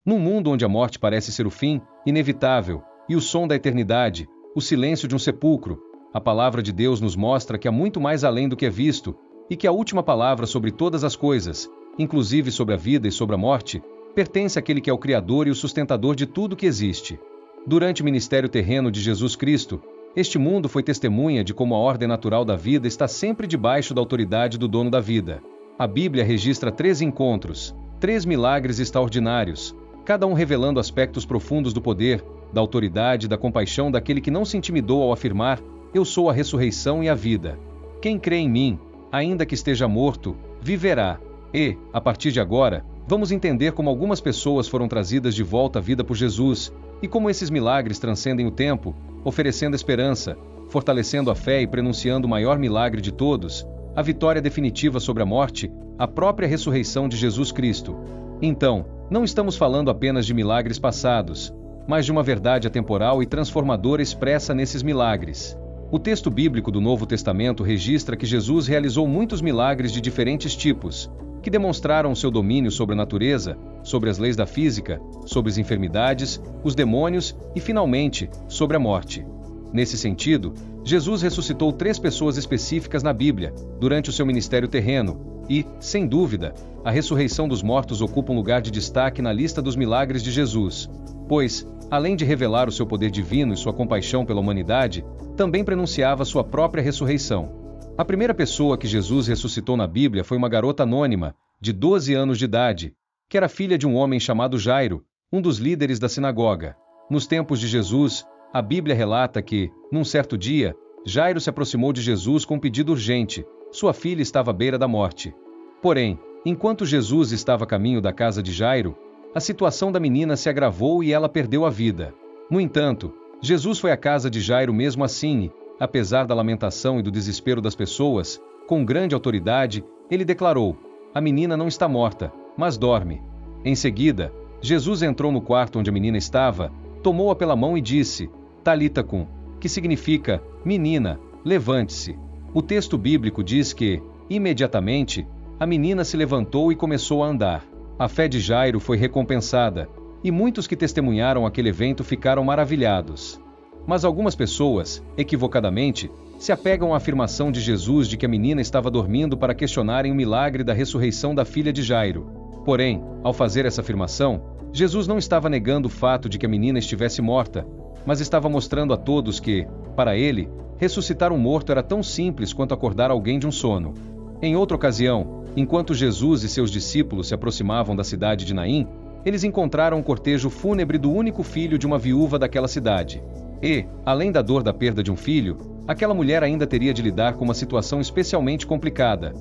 Num mundo onde a morte parece ser o fim, inevitável, e o som da eternidade, o silêncio de um sepulcro, a palavra de Deus nos mostra que há muito mais além do que é visto, e que a última palavra sobre todas as coisas, inclusive sobre a vida e sobre a morte, pertence àquele que é o Criador e o sustentador de tudo que existe. Durante o ministério terreno de Jesus Cristo, este mundo foi testemunha de como a ordem natural da vida está sempre debaixo da autoridade do dono da vida. A Bíblia registra 3 encontros, 3 milagres extraordinários, cada um revelando aspectos profundos do poder, da autoridade e da compaixão daquele que não se intimidou ao afirmar: eu sou a ressurreição e a vida. Quem crê em mim, ainda que esteja morto, viverá. E, a partir de agora, vamos entender como algumas pessoas foram trazidas de volta à vida por Jesus, e como esses milagres transcendem o tempo, oferecendo esperança, fortalecendo a fé e prenunciando o maior milagre de todos, a vitória definitiva sobre a morte, a própria ressurreição de Jesus Cristo. Então, não estamos falando apenas de milagres passados, mas de uma verdade atemporal e transformadora expressa nesses milagres. O texto bíblico do Novo Testamento registra que Jesus realizou muitos milagres de diferentes tipos, que demonstraram o seu domínio sobre a natureza, sobre as leis da física, sobre as enfermidades, os demônios e, finalmente, sobre a morte. Nesse sentido, Jesus ressuscitou 3 pessoas específicas na Bíblia, durante o seu ministério terreno, e, sem dúvida, a ressurreição dos mortos ocupa um lugar de destaque na lista dos milagres de Jesus, pois, além de revelar o seu poder divino e sua compaixão pela humanidade, também prenunciava sua própria ressurreição. A primeira pessoa que Jesus ressuscitou na Bíblia foi uma garota anônima, de 12 anos de idade, que era filha de um homem chamado Jairo, um dos líderes da sinagoga. Nos tempos de Jesus, a Bíblia relata que, num certo dia, Jairo se aproximou de Jesus com um pedido urgente: sua filha estava à beira da morte. Porém, enquanto Jesus estava a caminho da casa de Jairo, a situação da menina se agravou e ela perdeu a vida. No entanto, Jesus foi à casa de Jairo mesmo assim e, apesar da lamentação e do desespero das pessoas, com grande autoridade, ele declarou: a menina não está morta, mas dorme. Em seguida, Jesus entrou no quarto onde a menina estava, tomou-a pela mão e disse: Talita cum, que significa: menina, levante-se. O texto bíblico diz que, imediatamente, a menina se levantou e começou a andar. A fé de Jairo foi recompensada, e muitos que testemunharam aquele evento ficaram maravilhados. Mas algumas pessoas, equivocadamente, se apegam à afirmação de Jesus de que a menina estava dormindo para questionarem o milagre da ressurreição da filha de Jairo. Porém, ao fazer essa afirmação, Jesus não estava negando o fato de que a menina estivesse morta, mas estava mostrando a todos que, para ele, ressuscitar um morto era tão simples quanto acordar alguém de um sono. Em outra ocasião, enquanto Jesus e seus discípulos se aproximavam da cidade de Naim, eles encontraram um cortejo fúnebre do único filho de uma viúva daquela cidade. E, além da dor da perda de um filho, aquela mulher ainda teria de lidar com uma situação especialmente complicada.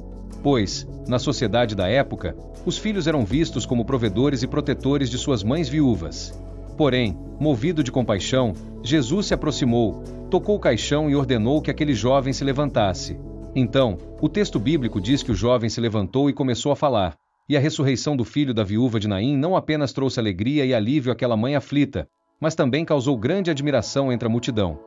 Pois, na sociedade da época, os filhos eram vistos como provedores e protetores de suas mães viúvas. Porém, movido de compaixão, Jesus se aproximou, tocou o caixão e ordenou que aquele jovem se levantasse. Então, o texto bíblico diz que o jovem se levantou e começou a falar, e a ressurreição do filho da viúva de Naim não apenas trouxe alegria e alívio àquela mãe aflita, mas também causou grande admiração entre a multidão.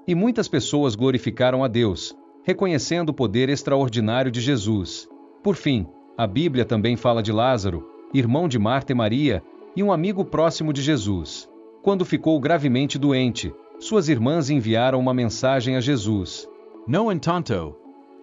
E muitas pessoas glorificaram a Deus, reconhecendo o poder extraordinário de Jesus. Por fim, a Bíblia também fala de Lázaro, irmão de Marta e Maria, e um amigo próximo de Jesus. Quando ficou gravemente doente, suas irmãs enviaram uma mensagem a Jesus. No entanto,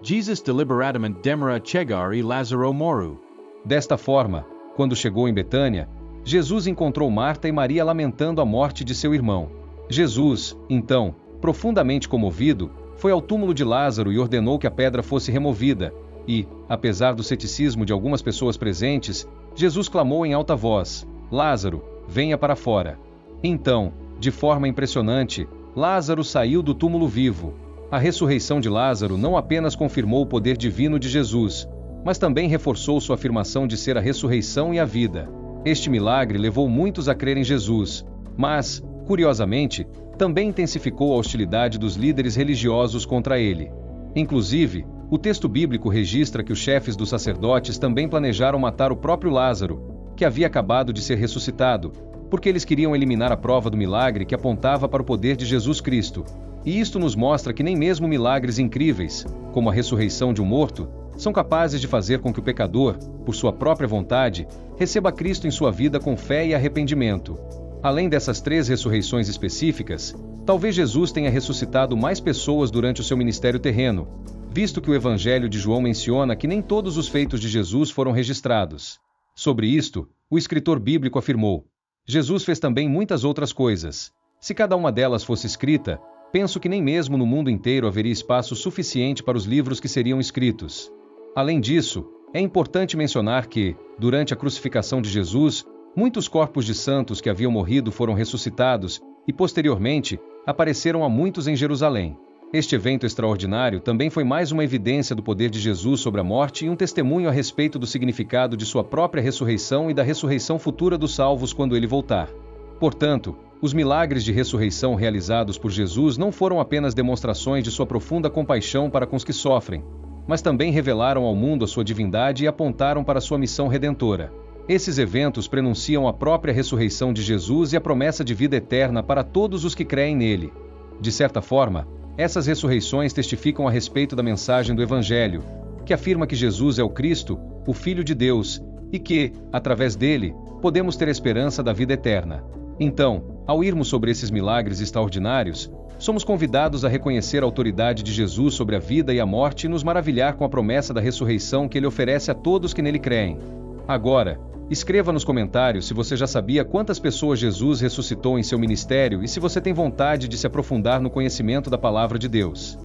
Jesus deliberadamente demora chegar e Lázaro morreu. Desta forma, quando chegou em Betânia, Jesus encontrou Marta e Maria lamentando a morte de seu irmão. Jesus, então, profundamente comovido, foi ao túmulo de Lázaro e ordenou que a pedra fosse removida, e, apesar do ceticismo de algumas pessoas presentes, Jesus clamou em alta voz: Lázaro, venha para fora. Então, de forma impressionante, Lázaro saiu do túmulo vivo. A ressurreição de Lázaro não apenas confirmou o poder divino de Jesus, mas também reforçou sua afirmação de ser a ressurreição e a vida. Este milagre levou muitos a crer em Jesus, mas, curiosamente, também intensificou a hostilidade dos líderes religiosos contra ele. Inclusive, o texto bíblico registra que os chefes dos sacerdotes também planejaram matar o próprio Lázaro, que havia acabado de ser ressuscitado, porque eles queriam eliminar a prova do milagre que apontava para o poder de Jesus Cristo. E isto nos mostra que nem mesmo milagres incríveis, como a ressurreição de um morto, são capazes de fazer com que o pecador, por sua própria vontade, receba Cristo em sua vida com fé e arrependimento. Além dessas 3 ressurreições específicas, talvez Jesus tenha ressuscitado mais pessoas durante o seu ministério terreno, visto que o Evangelho de João menciona que nem todos os feitos de Jesus foram registrados. Sobre isto, o escritor bíblico afirmou: Jesus fez também muitas outras coisas. Se cada uma delas fosse escrita, penso que nem mesmo no mundo inteiro haveria espaço suficiente para os livros que seriam escritos. Além disso, é importante mencionar que, durante a crucificação de Jesus, muitos corpos de santos que haviam morrido foram ressuscitados e, posteriormente, apareceram a muitos em Jerusalém. Este evento extraordinário também foi mais uma evidência do poder de Jesus sobre a morte e um testemunho a respeito do significado de sua própria ressurreição e da ressurreição futura dos salvos quando ele voltar. Portanto, os milagres de ressurreição realizados por Jesus não foram apenas demonstrações de sua profunda compaixão para com os que sofrem, mas também revelaram ao mundo a sua divindade e apontaram para sua missão redentora. Esses eventos prenunciam a própria ressurreição de Jesus e a promessa de vida eterna para todos os que creem nele. De certa forma, essas ressurreições testificam a respeito da mensagem do Evangelho, que afirma que Jesus é o Cristo, o Filho de Deus, e que, através dele, podemos ter esperança da vida eterna. Então, ao irmos sobre esses milagres extraordinários, somos convidados a reconhecer a autoridade de Jesus sobre a vida e a morte e nos maravilhar com a promessa da ressurreição que ele oferece a todos que nele creem. Agora, escreva nos comentários se você já sabia quantas pessoas Jesus ressuscitou em seu ministério e se você tem vontade de se aprofundar no conhecimento da Palavra de Deus.